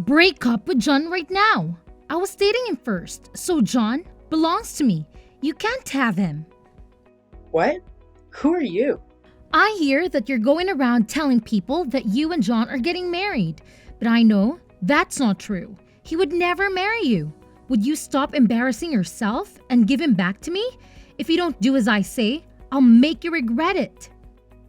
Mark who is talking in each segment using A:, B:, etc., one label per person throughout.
A: break up with John right now. I was dating him first, so John belongs to me. You can't have him.
B: What? Who are you?
A: I hear that you're going around telling people that you and John are getting married, but I know that's not true. He would never marry you. Would you stop embarrassing yourself and give him back to me? If you don't do as I say, I'll make you regret it.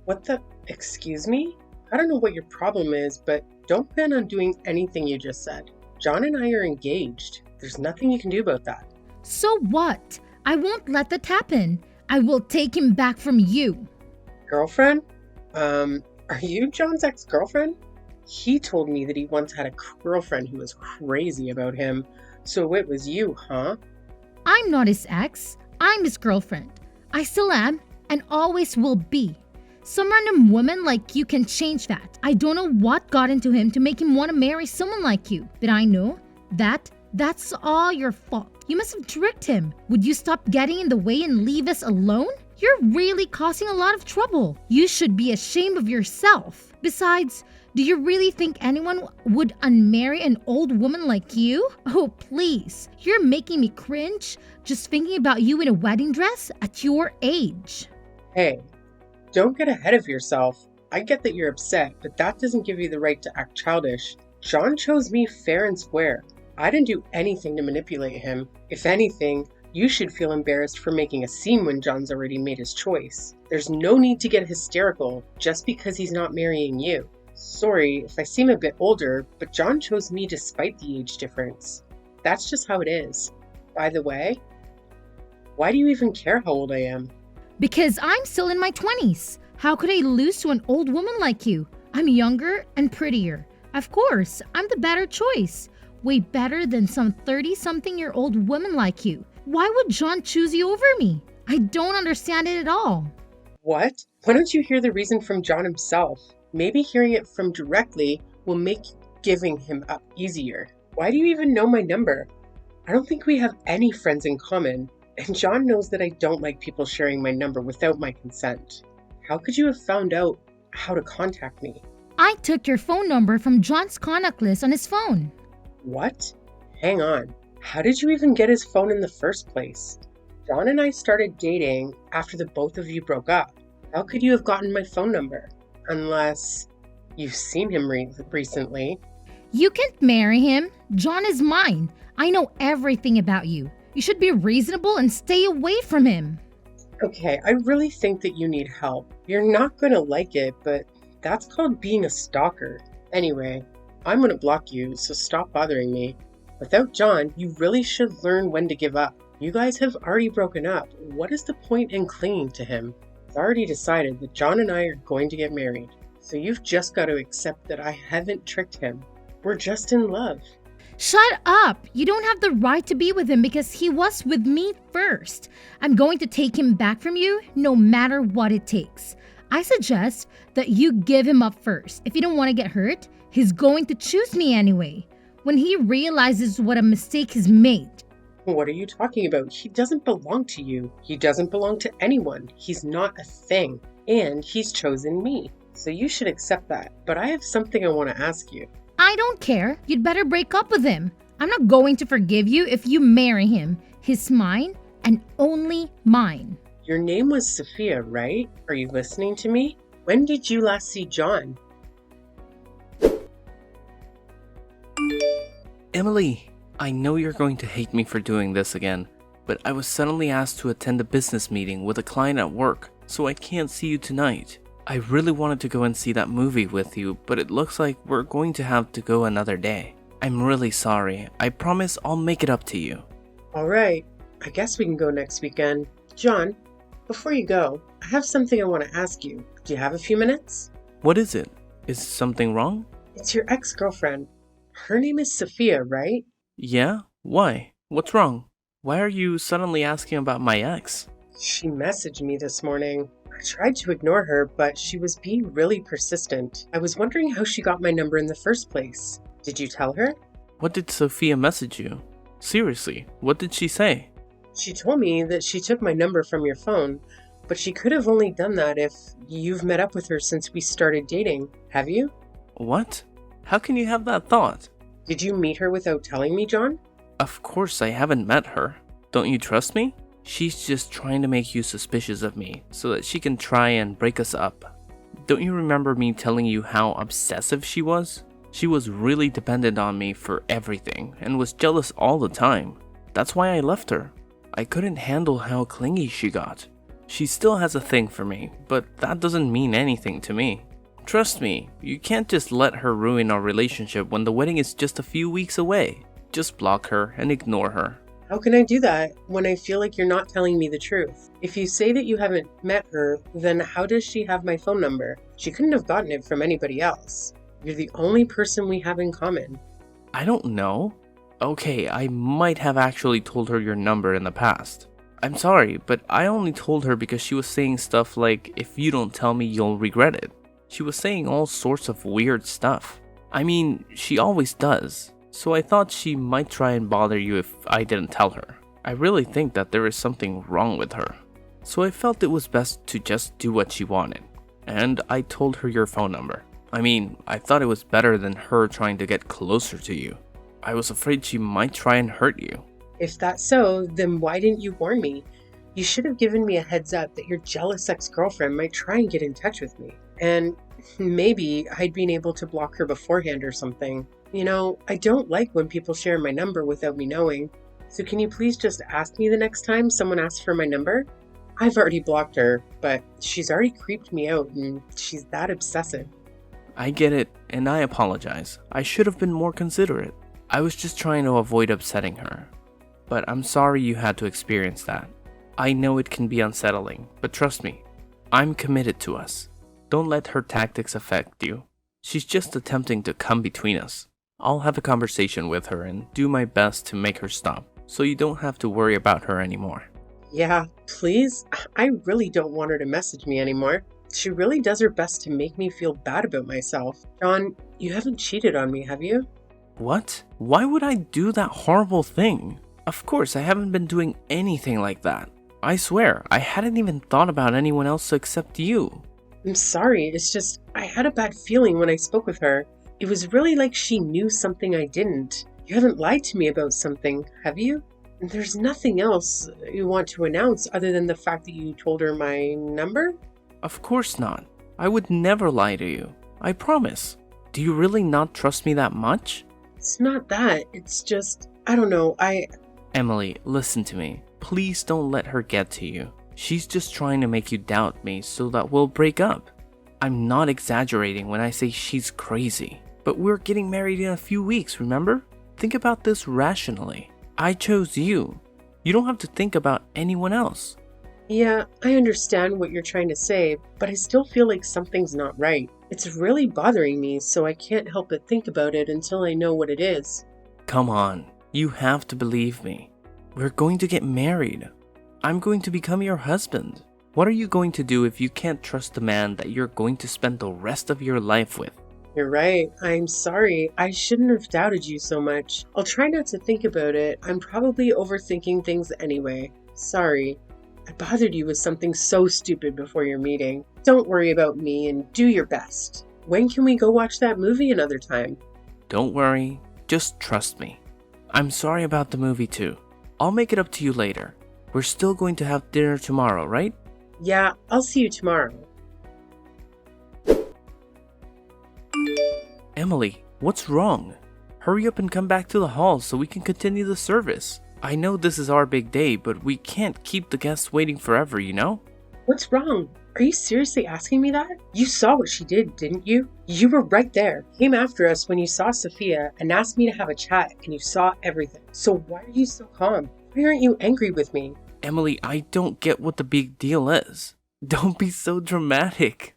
B: What the? Excuse me? I don't know what your problem is, but don't plan on doing anything you just said. John and I are engaged. There's nothing you can do about that.
A: So what? I won't let that happen. I will take him back from you.
B: Girlfriend? Are you John's ex-girlfriend? He told me that he once had a girlfriend who was crazy about him. So it was you, huh?
A: I'm not his ex. I'm his girlfriend. I still am and always will be. Some random woman like you can change that. I don't know what got into him to make him want to marry someone like you, but I know that's all your fault. You must have tricked him. Would you stop getting in the way and leave us alone? You're really causing a lot of trouble. You should be ashamed of yourself. Besides, do you really think anyone would unmarry an old woman like you? Oh, please. You're making me cringe just thinking about you in a wedding dress at your age.
B: Hey, don't get ahead of yourself. I get that you're upset, but that doesn't give you the right to act childish. John chose me fair and square. I didn't do anything to manipulate him. If anything, you should feel embarrassed for making a scene when John's already made his choice. There's no need to get hysterical just because he's not marrying you. Sorry if I seem a bit older, but John chose me despite the age difference. That's just how it is. By the way, why do you even care how old I am?
A: Because I'm still in my 20s. How could I lose to an old woman like you? I'm younger and prettier. Of course, I'm the better choice. Way better than some 30-something-year-old woman like you. Why would John choose you over me? I don't understand it at all.
B: What? Why don't you hear the reason from John himself? Maybe hearing it from directly will make giving him up easier. Why do you even know my number? I don't think we have any friends in common, and John knows that I don't like people sharing my number without my consent. How could you have found out how to contact me?
A: I took your phone number from John's contact list on his phone.
B: What? Hang on. How did you even get his phone in the first place? John and I started dating after the both of you broke up. How could you have gotten my phone number? Unless you've seen him recently.
A: You can't marry him. John is mine. I know everything about you. You should be reasonable and stay away from him.
B: Okay, I really think that you need help. You're not going to like it, but that's called being a stalker. Anyway, I'm going to block you, so stop bothering me. Without John, you really should learn when to give up. You guys have already broken up. What is the point in clinging to him? I've already decided that John and I are going to get married. So you've just got to accept that I haven't tricked him. We're just in love.
A: Shut up! You don't have the right to be with him because he was with me first. I'm going to take him back from you no matter what it takes. I suggest that you give him up first. If you don't want to get hurt, he's going to choose me anyway. When he realizes what a mistake he's made.
B: What are you talking about? He doesn't belong to you. He doesn't belong to anyone. He's not a thing. And he's chosen me. So you should accept that. But I have something I want to ask you.
A: I don't care. You'd better break up with him. I'm not going to forgive you if you marry him. He's mine and only mine.
B: Your name was Sophia, right? Are you listening to me? When did you last see John?
C: Emily, I know you're going to hate me for doing this again, but I was suddenly asked to attend a business meeting with a client at work, so I can't see you tonight. I really wanted to go and see that movie with you, but it looks like we're going to have to go another day. I'm really sorry. I promise I'll make it up to you.
B: Alright, I guess we can go next weekend. John, before you go, I have something I want to ask you. Do you have a few minutes?
C: What is it? Is something wrong?
B: It's your ex-girlfriend. Her name is Sophia, right?
C: Yeah? Why? What's wrong? Why are you suddenly asking about my ex?
B: She messaged me this morning. I tried to ignore her, but she was being really persistent. I was wondering how she got my number in the first place. Did you tell her?
C: What did Sophia message you? Seriously, what did she say?
B: She told me that she took my number from your phone, but she could have only done that if you've met up with her since we started dating. Have you?
C: What? How can you have that thought?
B: Did you meet her without telling me, John?
C: Of course I haven't met her. Don't you trust me? She's just trying to make you suspicious of me so that she can try and break us up. Don't you remember me telling you how obsessive she was? She was really dependent on me for everything and was jealous all the time. That's why I left her. I couldn't handle how clingy she got. She still has a thing for me, but that doesn't mean anything to me. Trust me, you can't just let her ruin our relationship when the wedding is just a few weeks away. Just block her and ignore her.
B: How can I do that when I feel like you're not telling me the truth? If you say that you haven't met her, then how does she have my phone number? She couldn't have gotten it from anybody else. You're the only person we have in common.
C: I don't know. Okay, I might have actually told her your number in the past. I'm sorry, but I only told her because she was saying stuff like, if you don't tell me, you'll regret it. She was saying all sorts of weird stuff. I mean, she always does. So I thought she might try and bother you if I didn't tell her. I really think that there is something wrong with her. So I felt it was best to just do what she wanted. And I told her your phone number. I mean, I thought it was better than her trying to get closer to you. I was afraid she might try and hurt you.
B: If that's so, then why didn't you warn me? You should have given me a heads up that your jealous ex-girlfriend might try and get in touch with me. And maybe I'd been able to block her beforehand or something. You know, I don't like when people share my number without me knowing. So can you please just ask me the next time someone asks for my number? I've already blocked her, but she's already creeped me out and she's that obsessive.
C: I get it, and I apologize. I should have been more considerate. I was just trying to avoid upsetting her. But I'm sorry you had to experience that. I know it can be unsettling, but trust me, I'm committed to us. Don't let her tactics affect you. She's just attempting to come between us. I'll have a conversation with her and do my best to make her stop, so you don't have to worry about her anymore.
B: Yeah, please? I really don't want her to message me anymore. She really does her best to make me feel bad about myself. John, you haven't cheated on me, have you?
C: What? Why would I do that horrible thing? Of course, I haven't been doing anything like that. I swear, I hadn't even thought about anyone else except you.
B: I'm sorry, it's just, I had a bad feeling when I spoke with her. It was really like she knew something I didn't. You haven't lied to me about something, have you? And there's nothing else you want to announce other than the fact that you told her my number?
C: Of course not. I would never lie to you. I promise. Do you really not trust me that much?
B: It's not that. It's just, I don't know,
C: Emily, listen to me. Please don't let her get to you. She's just trying to make you doubt me so that we'll break up. I'm not exaggerating when I say she's crazy. But we're getting married in a few weeks, remember? Think about this rationally. I chose you. You don't have to think about anyone else.
B: Yeah, I understand what you're trying to say, but I still feel like something's not right. It's really bothering me, so I can't help but think about it until I know what it is.
C: Come on, you have to believe me. We're going to get married. I'm going to become your husband. What are you going to do if you can't trust the man that you're going to spend the rest of your life with?
B: You're right. I'm sorry. I shouldn't have doubted you so much. I'll try not to think about it. I'm probably overthinking things anyway. Sorry. I bothered you with something so stupid before your meeting. Don't worry about me and do your best. When can we go watch that movie another time?
C: Don't worry. Just trust me. I'm sorry about the movie too. I'll make it up to you later. We're still going to have dinner tomorrow, right?
B: Yeah, I'll see you tomorrow.
C: Emily, what's wrong? Hurry up and come back to the hall so we can continue the service. I know this is our big day, but we can't keep the guests waiting forever, you know?
B: What's wrong? Are you seriously asking me that? You saw what she did, didn't you? You were right there. Came after us when you saw Sophia and asked me to have a chat, and you saw everything. So why are you so calm? Why aren't you angry with me?
C: Emily, I don't get what the big deal is. Don't be so dramatic.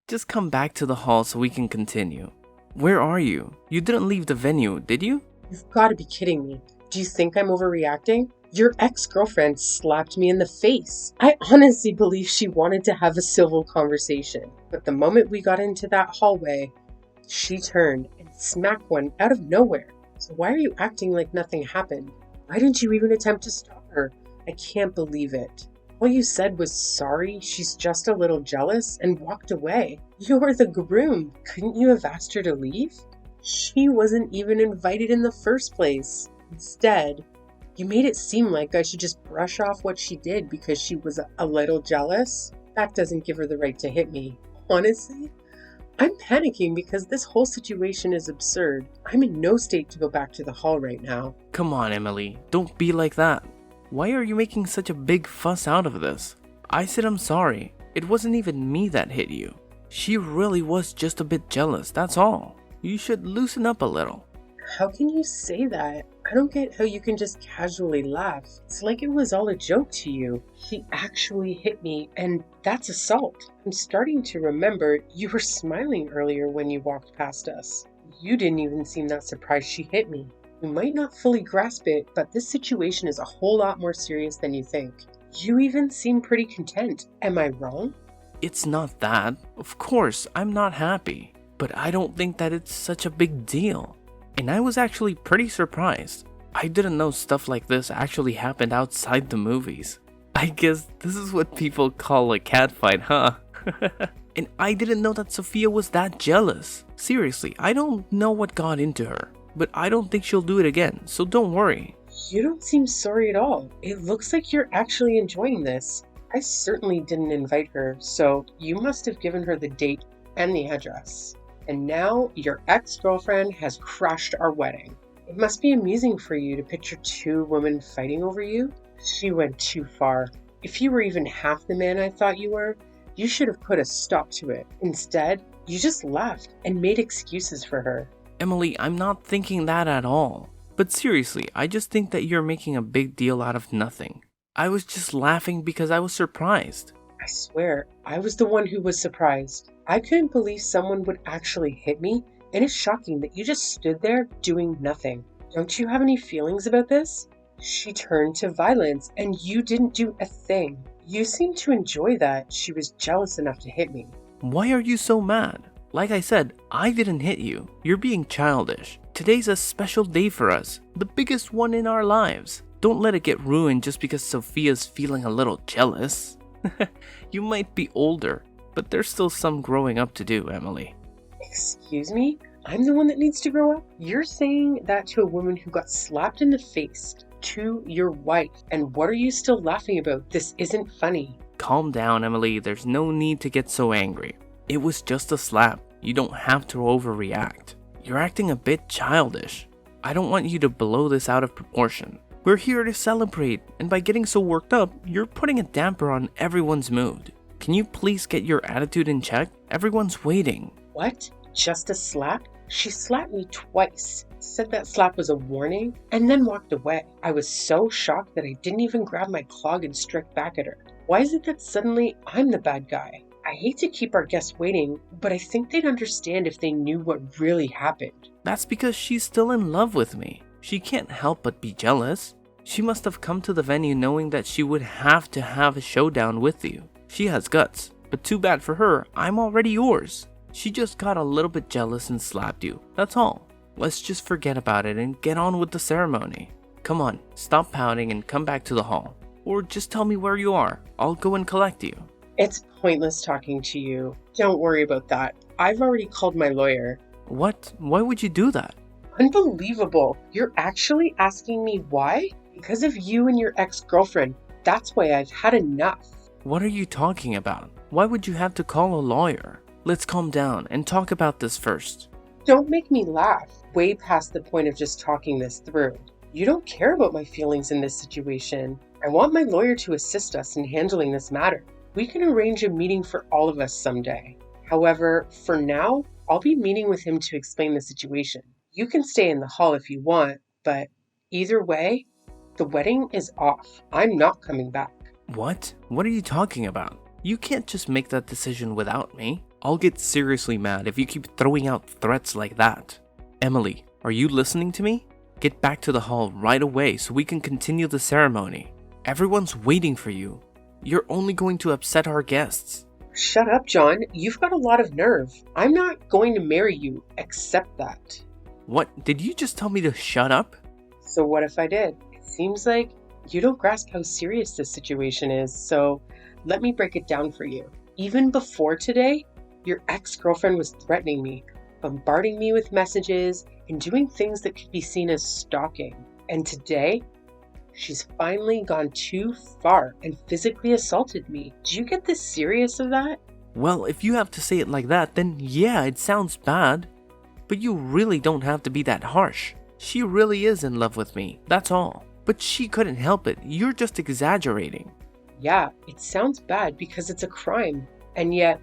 C: Just come back to the hall so we can continue. Where are you? You didn't leave the venue, did you?
B: You've got to be kidding me. Do you think I'm overreacting? Your ex-girlfriend slapped me in the face. I honestly believe she wanted to have a civil conversation. But the moment we got into that hallway, she turned and smacked one out of nowhere. So why are you acting like nothing happened? Why didn't you even attempt to stop her? I can't believe it. All you said was sorry, she's just a little jealous, and walked away. You're the groom. Couldn't you have asked her to leave? She wasn't even invited in the first place. Instead, you made it seem like I should just brush off what she did because she was a little jealous. That doesn't give her the right to hit me. Honestly, I'm panicking because this whole situation is absurd. I'm in no state to go back to the hall right now.
C: Come on, Emily, don't be like that. Why are you making such a big fuss out of this? I said I'm sorry. It wasn't even me that hit you. She really was just a bit jealous, that's all. You should loosen up a little.
B: How can you say that? I don't get how you can just casually laugh. It's like it was all a joke to you. She actually hit me, and that's assault. I'm starting to remember you were smiling earlier when you walked past us. You didn't even seem that surprised she hit me. You might not fully grasp it, but this situation is a whole lot more serious than you think. You even seem pretty content. Am I wrong?
C: It's not that. Of course, I'm not happy. But I don't think that it's such a big deal. And I was actually pretty surprised. I didn't know stuff like this actually happened outside the movies. I guess this is what people call a catfight, huh? And I didn't know that Sophia was that jealous. Seriously, I don't know what got into her. But I don't think she'll do it again, so don't worry.
B: You don't seem sorry at all. It looks like you're actually enjoying this. I certainly didn't invite her, so you must have given her the date and the address. And now your ex-girlfriend has crashed our wedding. It must be amusing for you to picture two women fighting over you. She went too far. If you were even half the man I thought you were, you should have put a stop to it. Instead, you just laughed and made excuses for her.
C: Emily, I'm not thinking that at all. But seriously, I just think that you're making a big deal out of nothing. I was just laughing because I was surprised.
B: I swear, I was the one who was surprised. I couldn't believe someone would actually hit me, and it's shocking that you just stood there doing nothing. Don't you have any feelings about this? She turned to violence, and you didn't do a thing. You seemed to enjoy that she was jealous enough to hit me.
C: Why are you so mad? Like I said, I didn't hit you. You're being childish. Today's a special day for us, the biggest one in our lives. Don't let it get ruined just because Sophia's feeling a little jealous. You might be older, but there's still some growing up to do, Emily.
B: Excuse me? I'm the one that needs to grow up? You're saying that to a woman who got slapped in the face, to your wife, and what are you still laughing about? This isn't funny.
C: Calm down, Emily. There's no need to get so angry. It was just a slap. You don't have to overreact. You're acting a bit childish. I don't want you to blow this out of proportion. We're here to celebrate, and by getting so worked up, you're putting a damper on everyone's mood. Can you please get your attitude in check? Everyone's waiting.
B: What? Just a slap? She slapped me twice, said that slap was a warning, and then walked away. I was so shocked that I didn't even grab my clog and strike back at her. Why is it that suddenly I'm the bad guy? I hate to keep our guests waiting, but I think they'd understand if they knew what really happened.
C: That's because she's still in love with me. She can't help but be jealous. She must have come to the venue knowing that she would have to have a showdown with you. She has guts, but too bad for her, I'm already yours. She just got a little bit jealous and slapped you, that's all. Let's just forget about it and get on with the ceremony. Come on, stop pouting and come back to the hall. Or just tell me where you are, I'll go and collect you.
B: It's pointless talking to you. Don't worry about that. I've already called my lawyer.
C: What? Why would you do that?
B: Unbelievable. You're actually asking me why? Because of you and your ex-girlfriend. That's why I've had enough.
C: What are you talking about? Why would you have to call a lawyer? Let's calm down and talk about this first.
B: Don't make me laugh. Way past the point of just talking this through. You don't care about my feelings in this situation. I want my lawyer to assist us in handling this matter. We can arrange a meeting for all of us someday. However, for now, I'll be meeting with him to explain the situation. You can stay in the hall if you want, but either way, the wedding is off. I'm not coming back.
C: What? What are you talking about? You can't just make that decision without me. I'll get seriously mad if you keep throwing out threats like that. Emily, are you listening to me? Get back to the hall right away so we can continue the ceremony. Everyone's waiting for you. You're only going to upset our guests.
B: Shut up, John. You've got a lot of nerve. I'm not going to marry you. Accept that.
C: What? Did you just tell me to shut up?
B: So what if I did? It seems like you don't grasp how serious this situation is, so let me break it down for you. Even before today, your ex-girlfriend was threatening me, bombarding me with messages and doing things that could be seen as stalking. And today, she's finally gone too far and physically assaulted me. Do you get the serious of that?
C: Well, if you have to say it like that, then yeah, it sounds bad. But you really don't have to be that harsh. She really is in love with me, that's all. But she couldn't help it, you're just exaggerating.
B: Yeah, it sounds bad because it's a crime. And yet,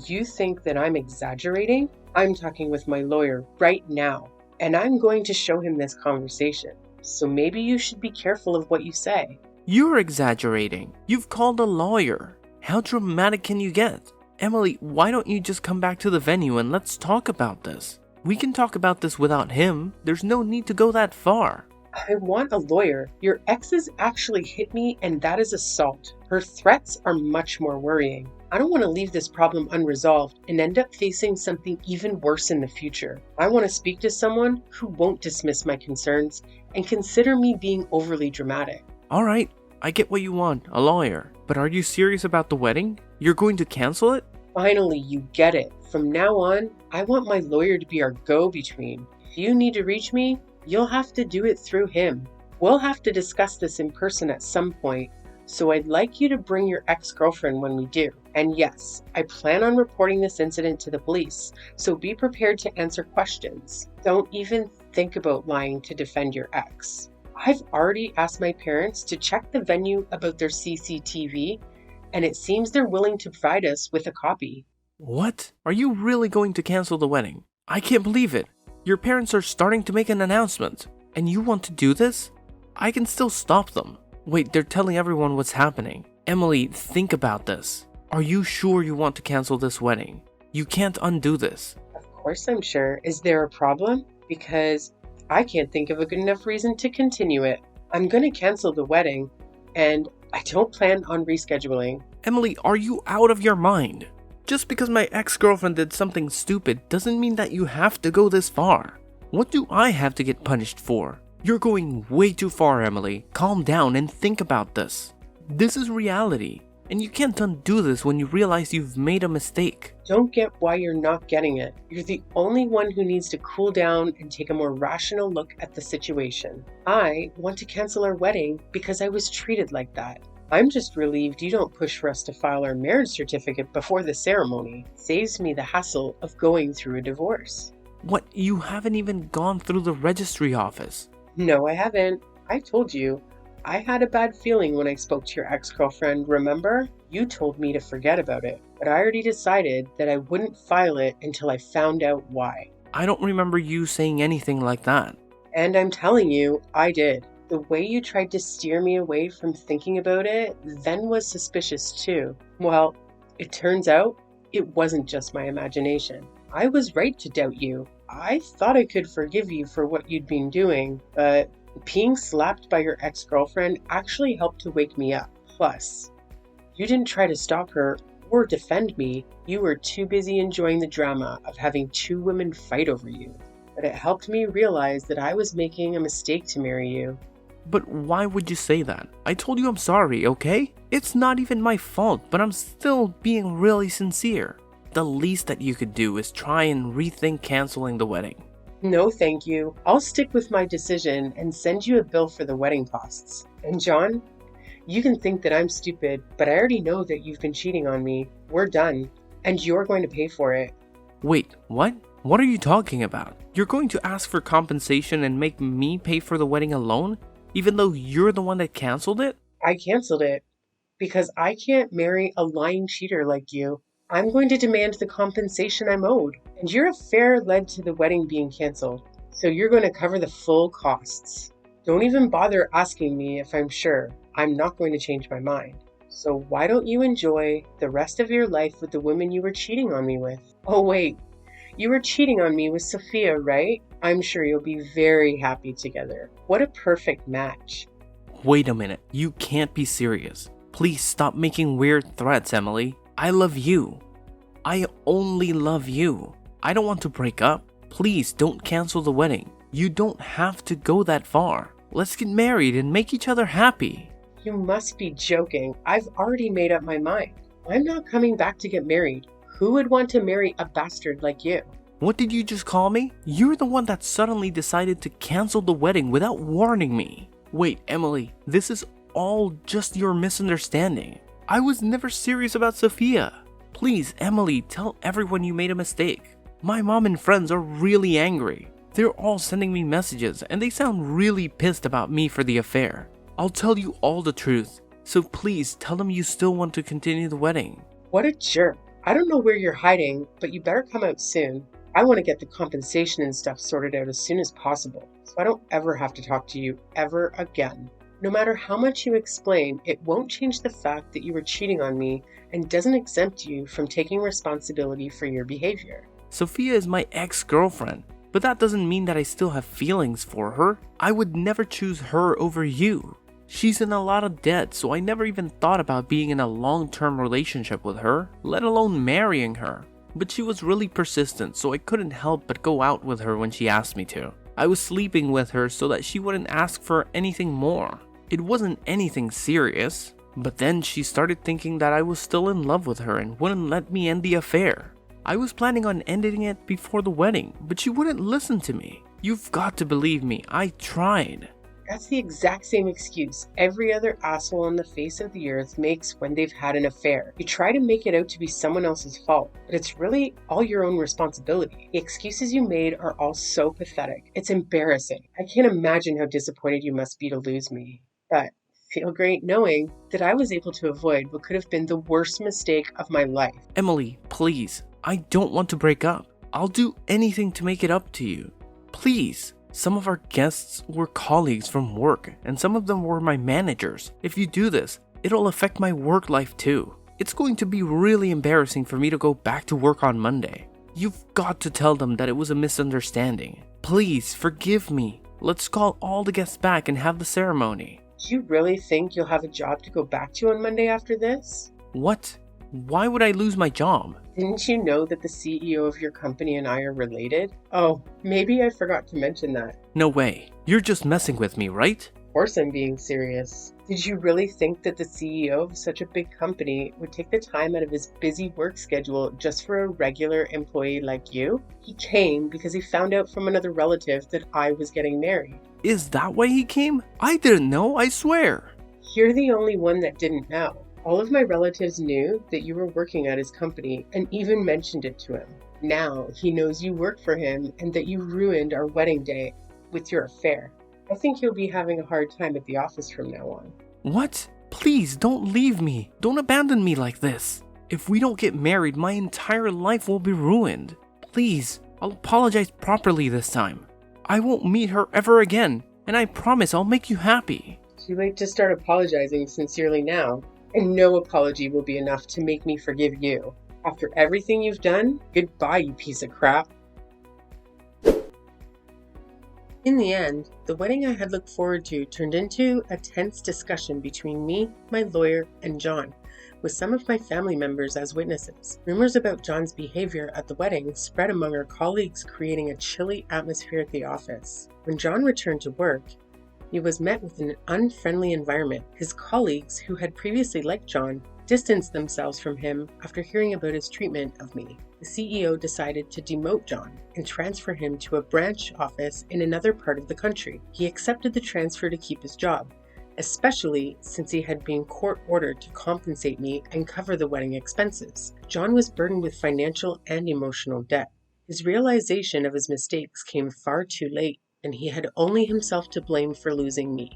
B: you think that I'm exaggerating? I'm talking with my lawyer right now, and I'm going to show him this conversation. So maybe you should be careful of what you say.
C: You're exaggerating. You've called a lawyer. How dramatic can you get? Emily, why don't you just come back to the venue and let's talk about this? We can talk about this without him. There's no need to go that far.
B: I want a lawyer. Your exes actually hit me, and that is assault. Her threats are much more worrying. I don't want to leave this problem unresolved and end up facing something even worse in the future. I want to speak to someone who won't dismiss my concerns and consider me being overly dramatic.
C: Alright, I get what you want, a lawyer. But are you serious about the wedding? You're going to cancel it?
B: Finally, you get it. From now on, I want my lawyer to be our go-between. If you need to reach me, you'll have to do it through him. We'll have to discuss this in person at some point, so I'd like you to bring your ex-girlfriend when we do. And yes, I plan on reporting this incident to the police, so be prepared to answer questions. Don't even think about lying to defend your ex. I've already asked my parents to check the venue about their CCTV, and it seems they're willing to provide us with a copy.
C: What? Are you really going to cancel the wedding? I can't believe it. Your parents are starting to make an announcement, and you want to do this? I can still stop them. Wait, they're telling everyone what's happening. Emily, think about this. Are you sure you want to cancel this wedding? You can't undo this.
B: Of course I'm sure. Is there a problem? Because I can't think of a good enough reason to continue it. I'm going to cancel the wedding, and I don't plan on rescheduling.
C: Emily, are you out of your mind? Just because my ex-girlfriend did something stupid doesn't mean that you have to go this far. What do I have to get punished for? You're going way too far, Emily. Calm down and think about this. This is reality, and you can't undo this when you realize you've made a mistake.
B: Don't get why you're not getting it. You're the only one who needs to cool down and take a more rational look at the situation. I want to cancel our wedding because I was treated like that. I'm just relieved you don't push for us to file our marriage certificate before the ceremony. Saves me the hassle of going through a divorce.
C: What? You haven't even gone through the registry office?
B: No, I haven't. I told you. I had a bad feeling when I spoke to your ex-girlfriend, remember? You told me to forget about it, but I already decided that I wouldn't file it until I found out why.
C: I don't remember you saying anything like that.
B: And I'm telling you, I did. The way you tried to steer me away from thinking about it then was suspicious too. Well, it turns out it wasn't just my imagination. I was right to doubt you. I thought I could forgive you for what you'd been doing, but being slapped by your ex-girlfriend actually helped to wake me up. Plus, you didn't try to stop her or defend me. You were too busy enjoying the drama of having two women fight over you. But it helped me realize that I was making a mistake to marry you.
C: But why would you say that? I told you I'm sorry, okay? It's not even my fault, but I'm still being really sincere. The least that you could do is try and rethink canceling the wedding.
B: No, thank you. I'll stick with my decision and send you a bill for the wedding costs. And John, you can think that I'm stupid, but I already know that you've been cheating on me. We're done, and you're going to pay for it.
C: Wait, what? What are you talking about? You're going to ask for compensation and make me pay for the wedding alone? Even though you're the one that canceled it?
B: I canceled it because I can't marry a lying cheater like you. I'm going to demand the compensation I'm owed. And your affair led to the wedding being canceled, so you're going to cover the full costs. Don't even bother asking me if I'm sure. I'm not going to change my mind. So why don't you enjoy the rest of your life with the woman you were cheating on me with? Oh wait, you were cheating on me with Sophia, right? I'm sure you'll be very happy together. What a perfect match.
C: Wait a minute, you can't be serious. Please stop making weird threats, Emily. I love you. I only love you. I don't want to break up. Please don't cancel the wedding. You don't have to go that far. Let's get married and make each other happy.
B: You must be joking. I've already made up my mind. I'm not coming back to get married. Who would want to marry a bastard like you?
C: What did you just call me? You're the one that suddenly decided to cancel the wedding without warning me. Wait, Emily, this is all just your misunderstanding. I was never serious about Sophia. Please, Emily, tell everyone you made a mistake. My mom and friends are really angry. They're all sending me messages and they sound really pissed about me for the affair. I'll tell you all the truth, so please tell them you still want to continue the wedding.
B: What a jerk. I don't know where you're hiding, but you better come out soon. I want to get the compensation and stuff sorted out as soon as possible, so I don't ever have to talk to you ever again. No matter how much you explain, it won't change the fact that you were cheating on me and doesn't exempt you from taking responsibility for your behavior.
C: Sophia is my ex-girlfriend, but that doesn't mean that I still have feelings for her. I would never choose her over you. She's in a lot of debt, so I never even thought about being in a long-term relationship with her, let alone marrying her. But she was really persistent, so I couldn't help but go out with her when she asked me to. I was sleeping with her so that she wouldn't ask for anything more. It wasn't anything serious, but then she started thinking that I was still in love with her and wouldn't let me end the affair. I was planning on ending it before the wedding, but she wouldn't listen to me. You've got to believe me, I tried.
B: That's the exact same excuse every other asshole on the face of the earth makes when they've had an affair. You try to make it out to be someone else's fault, but it's really all your own responsibility. The excuses you made are all so pathetic. It's embarrassing. I can't imagine how disappointed you must be to lose me. But feel great knowing that I was able to avoid what could have been the worst mistake of my life.
C: Emily, please, I don't want to break up. I'll do anything to make it up to you. Please. Some of our guests were colleagues from work, and some of them were my managers. If you do this, it'll affect my work life too. It's going to be really embarrassing for me to go back to work on Monday. You've got to tell them that it was a misunderstanding. Please, forgive me. Let's call all the guests back and have the ceremony.
B: Do you really think you'll have a job to go back to on Monday after this?
C: What? Why would I lose my job?
B: Didn't you know that the CEO of your company and I are related? Oh, maybe I forgot to mention that.
C: No way. You're just messing with me, right?
B: Of course I'm being serious. Did you really think that the CEO of such a big company would take the time out of his busy work schedule just for a regular employee like you? He came because he found out from another relative that I was getting married.
C: Is that why he came? I didn't know, I swear.
B: You're the only one that didn't know. All of my relatives knew that you were working at his company and even mentioned it to him. Now he knows you work for him and that you ruined our wedding day with your affair. I think he'll be having a hard time at the office from now on.
C: What? Please don't leave me. Don't abandon me like this. If we don't get married, my entire life will be ruined. Please, I'll apologize properly this time. I won't meet her ever again, and I promise I'll make you happy.
B: Too late to start apologizing sincerely now. And no apology will be enough to make me forgive you. After everything you've done, goodbye, you piece of crap. In the end, the wedding I had looked forward to turned into a tense discussion between me, my lawyer, and John, with some of my family members as witnesses. Rumors about John's behavior at the wedding spread among our colleagues, creating a chilly atmosphere at the office. When John returned to work, he was met with an unfriendly environment. His colleagues, who had previously liked John, distanced themselves from him after hearing about his treatment of me. The CEO decided to demote John and transfer him to a branch office in another part of the country. He accepted the transfer to keep his job, especially since he had been court-ordered to compensate me and cover the wedding expenses. John was burdened with financial and emotional debt. His realization of his mistakes came far too late, and he had only himself to blame for losing me.